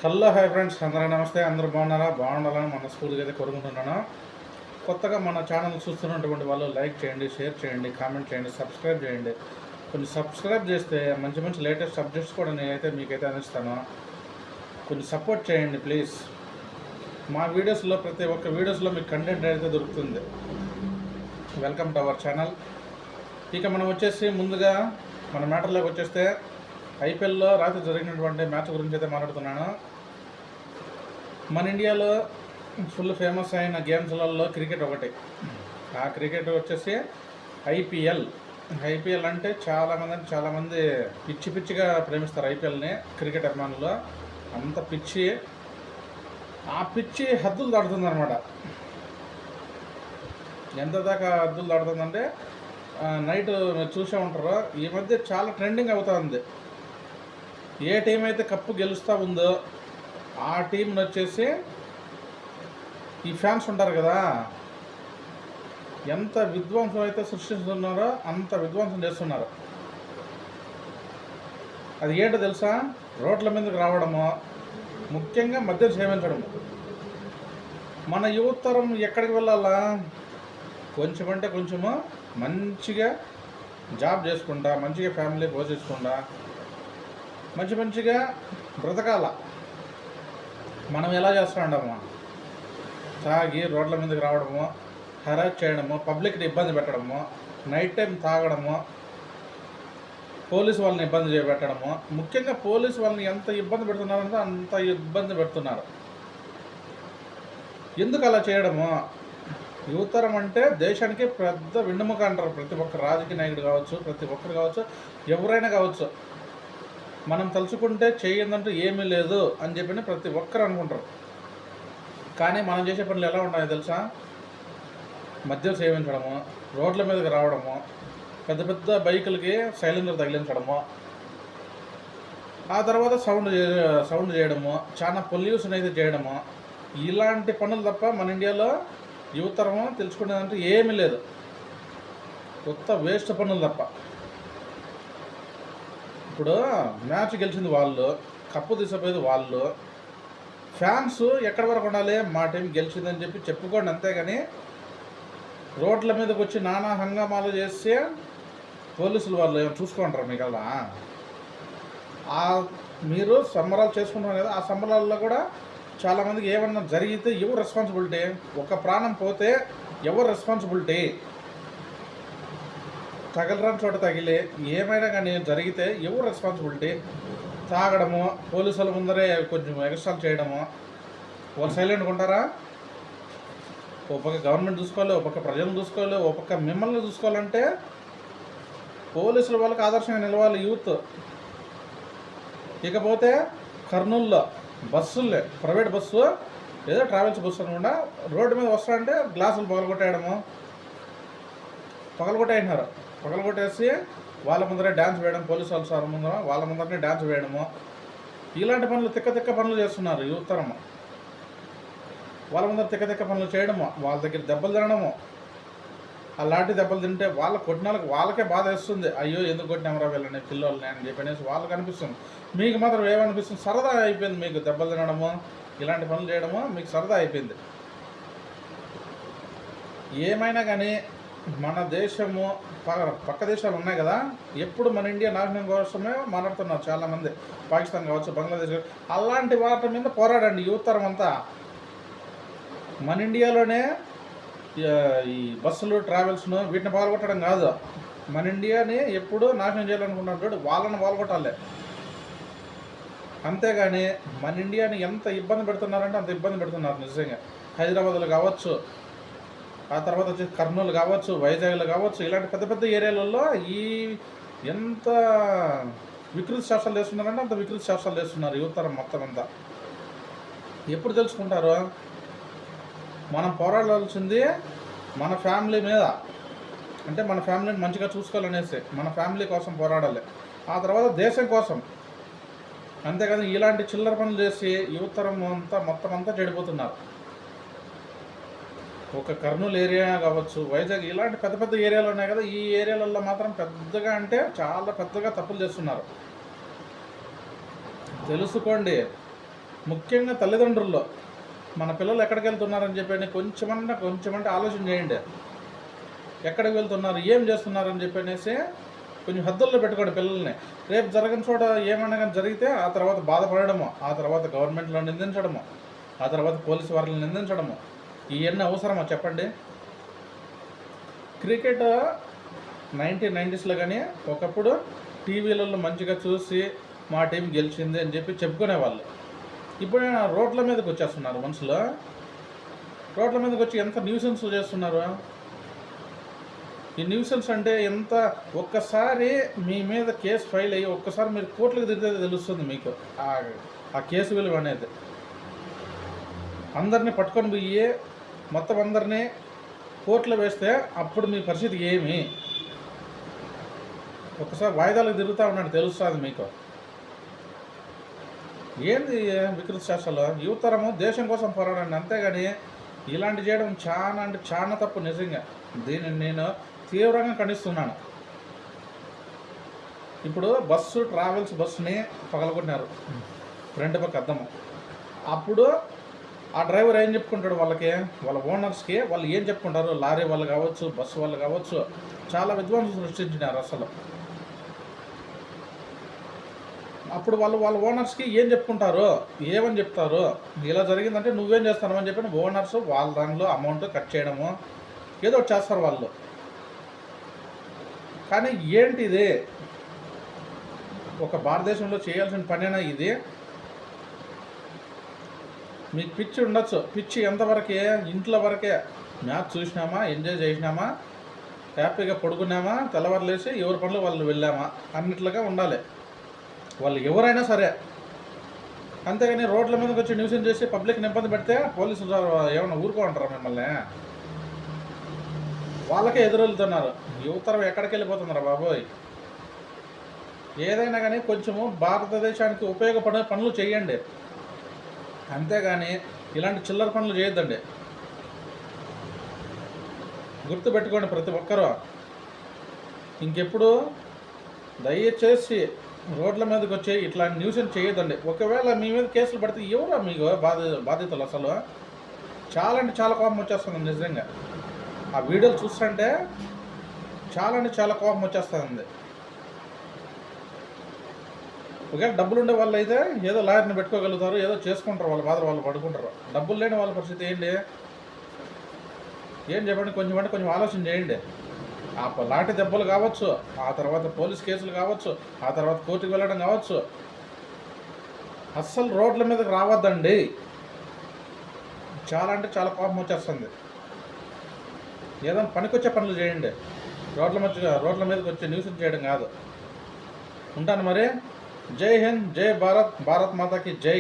Hello hi friends, అందరూ నమస్తే. అందరూ బాగున్నారా? బాగుండాలని మనస్ఫూర్తిగా అయితే కోరుకుంటున్నాను. కొత్తగా మన ఛానల్ చూస్తున్నటువంటి వాళ్ళు లైక్ చేయండి, షేర్ చేయండి, కామెంట్ చేయండి, సబ్స్క్రైబ్ చేయండి. కొన్ని సబ్స్క్రైబ్ చేస్తే మంచి మంచి లేటెస్ట్ సబ్జెక్ట్స్ కూడా నేనైతే మీకైతే అందిస్తాను. కొన్ని సపోర్ట్ చేయండి ప్లీజ్. మా వీడియోస్లో ప్రతి ఒక్క వీడియోస్లో మీకు కంటెంట్ అయితే దొరుకుతుంది. Welcome to our channel. ఇక మనం వచ్చేసి ముందుగా మన మ్యాటర్లోకి వచ్చేస్తే ఐపీఎల్లో రాత్రి జరిగినటువంటి మ్యాచ్ గురించి అయితే మాట్లాడుతున్నాను. మన ఇండియాలో ఫుల్ ఫేమస్ అయిన గేమ్స్లలో క్రికెట్ ఒకటి. ఆ క్రికెట్ వచ్చేసి ఐపీఎల్. ఐపీఎల్ అంటే చాలామంది పిచ్చి పిచ్చిగా ప్రేమిస్తారు ఐపీఎల్ని. క్రికెట్ అభిమానులు అంత పిచ్చి. ఆ పిచ్చి హద్దులు దాటుతుందన్నమాట. ఎంత దాకా హద్దులు దాటుతుందంటే నైట్ మీరు చూసే ఉంటారు, ఈ మధ్య చాలా ట్రెండింగ్ అవుతుంది. ఏ టీం అయితే కప్పు గెలుస్తూ ఉందో ఆ టీంని వచ్చేసి ఈ ఫ్యాన్స్ ఉంటారు కదా, ఎంత విధ్వంసం అయితే సృష్టిస్తున్నారో అంత విధ్వంసం చేస్తున్నారు. అది ఏంటో తెలుసా? రోడ్ల మీదకి రావడము, ముఖ్యంగా మద్యం సేవించడము. మన యువతరం ఎక్కడికి వెళ్ళాలా? కొంచెం అంటే కొంచెము మంచిగా జాబ్ చేసుకుంటా, మంచిగా ఫ్యామిలీ పోషించుకుంటా, మంచిగా బ్రతకాల. మనం ఎలా చేస్తూ ఉండము? తాగి రోడ్ల మీదకి రావడము, హెరాస్ చేయడము, పబ్లిక్ని ఇబ్బంది పెట్టడము, నైట్ టైం తాగడము, పోలీసు వాళ్ళని ఇబ్బంది చేయబెట్టడము. ముఖ్యంగా పోలీసు వాళ్ళని ఎంత ఇబ్బంది పెడుతున్నారంటే అంత ఇబ్బంది పెడుతున్నారు. ఎందుకు అలా చేయడము? యువతరం అంటే దేశానికి పెద్ద వెన్నెముక అంటారు. ప్రతి ఒక్క రాజకీయ నాయకుడు కావచ్చు, ప్రతి ఒక్కరు కావచ్చు, ఎవరైనా కావచ్చు, మనం తలుచుకుంటే చేయదంటూ ఏమీ లేదు అని చెప్పి ప్రతి ఒక్కరు అనుకుంటారు. కానీ మనం చేసే పనులు ఎలా ఉంటాయో తెలుసా? మద్యం సేవించడము, రోడ్ల మీదకి రావడము, పెద్ద పెద్ద బైకులకి సైలెంసర్ తగిలించడము, ఆ తర్వాత సౌండ్ చేయడము, చాలా పొల్యూషన్ అయితే చేయడము, ఇలాంటి పనులు తప్ప మన ఇండియాలో యువతరము తెలుసుకునేదంటూ ఏమీ లేదు. కొత్త వేస్ట్ పనులు తప్ప. ఇప్పుడు మ్యాచ్ గెలిచింది వాళ్ళు, కప్పు తీసిపోయేది వాళ్ళు. ఫ్యాన్స్ ఎక్కడి వరకు ఉండాలి? మా టీం గెలిచిందని చెప్పి చెప్పుకోండి, అంతేగాని రోడ్ల మీదకి వచ్చి నానా హంగామాలు చేస్తే పోలీసులు వాళ్ళు ఏమో చూసుకుంటారు మీకల్లా. మీరు సంబరాలు చేసుకుంటున్నారు కదా, ఆ సంబరాల్లో కూడా చాలామందికి ఏమన్నా జరిగితే ఎవరు రెస్పాన్సిబిలిటీ? ఒక ప్రాణం పోతే ఎవరు రెస్పాన్సిబిలిటీ? తగలరాని చోట తగిలి ఏమైనా కానీ జరిగితే ఎవరు రెస్పాన్సిబిలిటీ? తాగడము, పోలీసుల ముందరే కొంచెం ఎక్స్ట్రాలు చేయడము, వాళ్ళు సైలెంట్గా ఉంటారా? ఓ పక్క గవర్నమెంట్ చూసుకోవాలి, ఓ పక్క ప్రజలను చూసుకోవాలి, ఓ పక్క మిమ్మల్ని చూసుకోవాలంటే పోలీసుల వాళ్ళకి ఆదర్శంగా నిలవాలి యూత్. ఇకపోతే కర్నూలులో బస్సులే, ప్రైవేట్ బస్సు ఏదో ట్రావెల్స్ బస్సు అనకుండా రోడ్డు మీద వస్తారంటే గ్లాసులు పగలగొట్టేసినారు. పగలగొట్టేసి వాళ్ళ ముందరే డ్యాన్స్ వేయడం, పోలీసు వాళ్ళ సార్ ముందర వాళ్ళ ముందరనే డ్యాన్స్ వేయడము, ఇలాంటి పనులు తిక్క పనులు చేస్తున్నారు యువతరము. వాళ్ళ ముందర తిక్క పనులు చేయడము, వాళ్ళ దగ్గర దెబ్బలు తినడము. అలాంటి దెబ్బలు తింటే వాళ్ళ కొట్టినాలకు వాళ్ళకే బాధ వేస్తుంది. అయ్యో ఎందుకు కొట్టినామరా వీళ్ళని పిల్లల్ని అని చెప్పనేసి వాళ్ళకి అనిపిస్తుంది. మీకు మాత్రం ఏమనిపిస్తుంది? సరదా అయిపోయింది. మీకు దెబ్బలు తినడము, ఇలాంటి పనులు చేయడము మీకు సరదా అయిపోయింది. ఏమైనా కానీ మన దేశము పక్క దేశాలు ఉన్నాయి కదా, ఎప్పుడు మన ఇండియా నాశనం కోసమే మాట్లాడుతున్నారు చాలామంది. పాకిస్తాన్ కావచ్చు, బంగ్లాదేశ్ కావచ్చు, అలాంటి వాటి మీద పోరాడండి యువతరం అంతా. మన ఇండియాలోనే ఈ బస్సులు ట్రావెల్స్ను వీటిని పాల్గొట్టడం కాదు, మన ఇండియాని ఎప్పుడూ నాశనం చేయాలనుకుంటున్నాడు వాళ్ళని పాల్గొట్టాలి. అంతేగాని మన ఇండియాని ఎంత ఇబ్బంది పెడుతున్నారంటే అంత ఇబ్బంది పెడుతున్నారు నిజంగా. హైదరాబాద్లో కావచ్చు, ఆ తర్వాత వచ్చి కర్నూలు కావచ్చు, వైజాగ్లో కావచ్చు, ఇలాంటి పెద్ద పెద్ద ఏరియాలలో ఎంత వికృతి శాస్త్రాలు చేస్తున్నారంటే అంత వికృతి శాస్త్రాలు చేస్తున్నారు యువతరం మొత్తం అంతా. ఎప్పుడు తెలుసుకుంటారు? మనం పోరాడాల్సింది మన ఫ్యామిలీ మీద. అంటే మన ఫ్యామిలీని మంచిగా చూసుకోవాలనేసి మన ఫ్యామిలీ కోసం పోరాడాలి, ఆ తర్వాత దేశం కోసం. అంతేకాదు ఇలాంటి చిల్లర పనులు చేసి యువతరం మొత్తం అంతా చెడిపోతున్నారు. ఒక కర్నూలు ఏరియా కావచ్చు, వైజాగ్, ఇలాంటి పెద్ద పెద్ద ఏరియాలు ఉన్నాయి కదా, ఈ ఏరియాలలో మాత్రం పెద్దగా అంటే చాలా పెద్దగా తప్పులు చేస్తున్నారు. తెలుసుకోండి. ముఖ్యంగా తల్లిదండ్రుల్లో మన పిల్లలు ఎక్కడికి వెళ్తున్నారని చెప్పి కొంచెమంటే ఆలోచన చేయండి. ఎక్కడికి వెళ్తున్నారు, ఏం చేస్తున్నారని చెప్పనేసి కొంచెం హద్దుల్లో పెట్టుకోండి పిల్లల్ని. రేపు జరగని చోట ఏమన్నా కానీ జరిగితే ఆ తర్వాత బాధపడము, ఆ తర్వాత గవర్నమెంట్లో నిందించడము, ఆ తర్వాత పోలీసు వారిని నిందించడము, ఇవన్నీ అవసరమా చెప్పండి? క్రికెట్ 1990స్లో కానీ ఒకప్పుడు టీవీలలో మంచిగా చూసి మా టీం గెలిచింది అని చెప్పి చెప్పుకునేవాళ్ళు. ఇప్పుడు రోడ్ల మీదకి వచ్చేస్తున్నారు మనుషులు. రోడ్ల మీదకి వచ్చి ఎంత న్యూసెన్స్ చేస్తున్నారు. ఈ న్యూసెన్స్ అంటే ఎంత, ఒక్కసారి మీ మీద కేసు ఫైల్ అయ్యి ఒక్కసారి మీరు కోర్టులకు తిరిగితే తెలుస్తుంది మీకు ఆ కేసు విలువ అనేది. అందరినీ పట్టుకొని పోయి మొత్తం అందరినీ కోర్టులో వేస్తే అప్పుడు మీ పరిస్థితి ఏమి? ఒకసారి వాయిదాలకు తిరుగుతూ ఉన్నాడు తెలుస్తుంది మీకు. ఏంది వికృతి శాస్త్రాలు? యువతరము దేశం కోసం పోరాడండి, అంతేగాని ఇలాంటి చేయడం చాలా అంటే చాలా తప్పు. నిజంగా దీనిని నేను తీవ్రంగా ఖండిస్తున్నాను. ఇప్పుడు ట్రావెల్స్ బస్సుని పగలగొట్టినారు ఫ్రంట్ పక్క అద్దము. అప్పుడు ఆ డ్రైవర్ ఏం చెప్పుకుంటాడు వాళ్ళ ఓనర్స్కి వాళ్ళు ఏం చెప్పుకుంటారు? లారీ వాళ్ళు కావచ్చు, బస్సు వాళ్ళు కావచ్చు, చాలా విధ్వంసం సృష్టించినారు అసలు. అప్పుడు వాళ్ళ ఓనర్స్కి ఏం చెప్పుకుంటారు, ఏమని చెప్తారు? ఇలా జరిగిందంటే నువ్వేం చేస్తాను అని చెప్పి ఓనర్స్ వాళ్ళ దానిలో అమౌంట్ కట్ చేయడము ఏదో ఒకటి చేస్తారు వాళ్ళు. కానీ ఏంటి ఇది? ఒక భారతదేశంలో చేయాల్సిన పనేనా ఇది? మీకు పిచ్చి ఉండొచ్చు, పిచ్చి ఎంతవరకే? ఇంట్లో వరకే మ్యాచ్ చూసినామా, ఎంజాయ్ చేసినామా, హ్యాపీగా పడుకున్నామా, తెల్లవారులేసి ఎవరి పనులు వాళ్ళు వెళ్ళామా అన్నిట్లుగా ఉండాలి వాళ్ళు ఎవరైనా సరే. అంతేగాని రోడ్ల మీదకి వచ్చి న్యూసెన్స్ చేసి పబ్లిక్ని ఇబ్బంది పెడితే పోలీసులు ఏమైనా ఊరుకోమంటారా మిమ్మల్ని? వాళ్ళకే ఎదురెళ్తున్నారు. యువతరం ఎక్కడికి వెళ్ళిపోతున్నారా బాబోయ్? ఏదైనా కానీ కొంచెము భారతదేశానికి ఉపయోగపడే పనులు చేయండి, అంతేగాని ఇలాంటి చిల్లర పనులు చేయొద్దండి. గుర్తుపెట్టుకోండి ప్రతి ఒక్కరూ. ఇంకెప్పుడు దయచేసి రోడ్ల మీదకి వచ్చి ఇట్లాంటి న్యూసెన్స్ చేయొద్దండి. ఒకవేళ మీ మీద కేసులు పడితే ఎవరా మీకు బాధితులు? అసలు చాలా అంటే చాలా కోపం వచ్చేస్తుంది నిజంగా. ఆ వీడియోలు చూస్తుంటే చాలా అంటే చాలా కోపం వచ్చేస్తుంది. ఒకవేళ డబ్బులు ఉండే వాళ్ళు అయితే ఏదో లాయర్ని పెట్టుకోగలుగుతారు, ఏదో చేసుకుంటారు, వాళ్ళ బాధ వాళ్ళు పడుకుంటారు. డబ్బులు లేని వాళ్ళ పరిస్థితి ఏంటి? ఏం చెప్పండి? కొంచెం ఆలోచన చేయండి. ఆ లాంటి దెబ్బలు కావచ్చు, ఆ తర్వాత పోలీస్ కేసులు కావచ్చు, ఆ తర్వాత కోర్టుకు వెళ్ళడం కావచ్చు. అస్సలు రోడ్ల మీదకి రావద్దండి. చాలా అంటే చాలా కోపం వచ్చేస్తుంది. ఏదైనా పనికొచ్చే పనులు చేయండి, రోడ్ల మీదకి వచ్చి న్యూసెన్స్ చేయడం కాదు. ఉంటాను మరి. జై హింద్, జై భారత్, భారత్ మాతాకి జై.